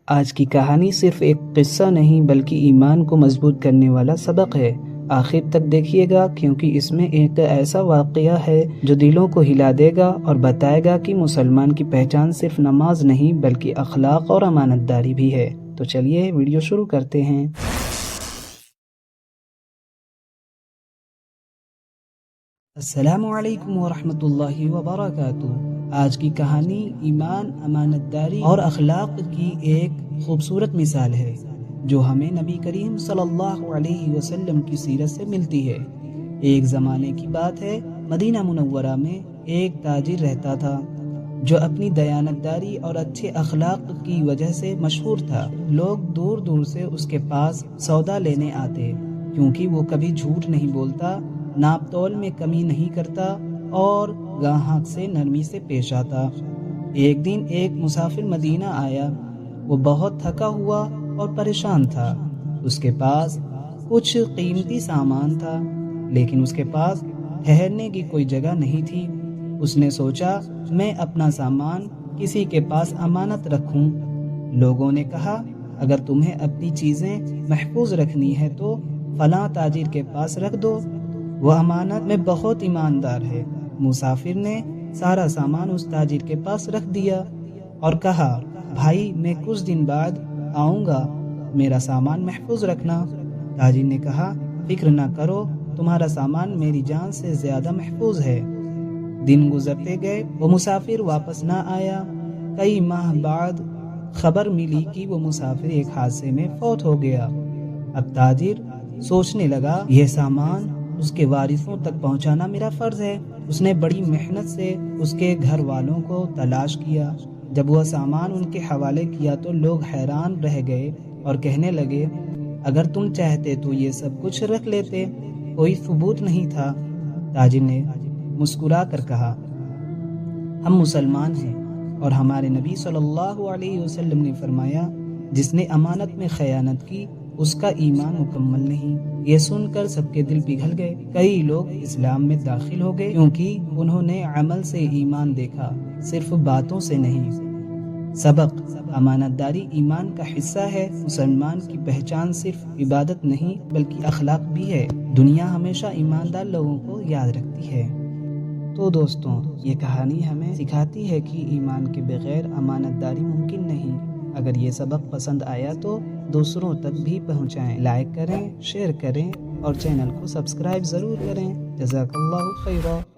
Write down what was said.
آج کی کہانی صرف ایک قصہ نہیں بلکہ ایمان کو مضبوط کرنے والا سبق ہے۔ آخر تک دیکھیے گا کیونکہ اس میں ایک ایسا واقعہ ہے جو دلوں کو ہلا دے گا اور بتائے گا کہ مسلمان کی پہچان صرف نماز نہیں بلکہ اخلاق اور امانت داری بھی ہے۔ تو چلیے ویڈیو شروع کرتے ہیں۔ السلام علیکم ورحمۃ اللہ وبرکاتہ۔ آج کی کہانی ایمان، امانت داری اور اخلاق کی ایک خوبصورت مثال ہے جو ہمیں نبی کریم صلی اللہ علیہ وسلم کی سیرت سے ملتی ہے۔ ایک زمانے کی بات ہے، مدینہ منورہ میں ایک تاجر رہتا تھا جو اپنی دیانت داری اور اچھے اخلاق کی وجہ سے مشہور تھا۔ لوگ دور دور سے اس کے پاس سودا لینے آتے کیونکہ وہ کبھی جھوٹ نہیں بولتا، ناپ تول میں کمی نہیں کرتا اور گاہک سے نرمی سے پیش آتا۔ ایک دن ایک مسافر مدینہ آیا۔ وہ بہت تھکا ہوا اور پریشان تھا۔ اس کے پاس کچھ قیمتی سامان تھا لیکن اس کے پاس ٹھہرنے کی کوئی جگہ نہیں تھی۔ اس نے سوچا میں اپنا سامان کسی کے پاس امانت رکھوں۔ لوگوں نے کہا اگر تمہیں اپنی چیزیں محفوظ رکھنی ہے تو فلاں تاجر کے پاس رکھ دو، وہ امانت میں بہت ایماندار ہے۔ مسافر نے سارا سامان اس تاجر کے پاس رکھ دیا اور کہا بھائی میں کچھ دن بعد آؤں گا، میرا سامان محفوظ رکھنا۔ تاجر نے کہا فکر نہ کرو، تمہارا سامان میری جان سے زیادہ محفوظ ہے۔ دن گزرتے گئے، وہ مسافر واپس نہ آیا۔ کئی ماہ بعد خبر ملی کہ وہ مسافر ایک حادثے میں فوت ہو گیا۔ اب تاجر سوچنے لگا یہ سامان اس کے وارثوں تک پہنچانا میرا فرض ہے۔ اس نے بڑی محنت سے اس کے گھر والوں کو تلاش کیا۔ جب وہ سامان ان کے حوالے کیا تو لوگ حیران رہ گئے اور کہنے لگے اگر تم چاہتے تو یہ سب کچھ رکھ لیتے، کوئی ثبوت نہیں تھا۔ تاجر نے مسکرا کر کہا ہم مسلمان ہیں اور ہمارے نبی صلی اللہ علیہ وسلم نے فرمایا جس نے امانت میں خیانت کی اس کا ایمان مکمل نہیں۔ یہ سن کر سب کے دل پگھل گئے۔ کئی لوگ اسلام میں داخل ہو گئے کیونکہ انہوں نے عمل سے ایمان دیکھا، صرف باتوں سے نہیں۔ سبق: امانت داری ایمان کا حصہ ہے۔ مسلمان کی پہچان صرف عبادت نہیں بلکہ اخلاق بھی ہے۔ دنیا ہمیشہ ایماندار لوگوں کو یاد رکھتی ہے۔ تو دوستوں، یہ کہانی ہمیں سکھاتی ہے کہ ایمان کے بغیر امانت داری ممکن نہیں۔ اگر یہ سبق پسند آیا تو دوسروں تک بھی پہنچائیں، لائک کریں، شیئر کریں اور چینل کو سبسکرائب ضرور کریں۔ جزاک اللہ خیرہ۔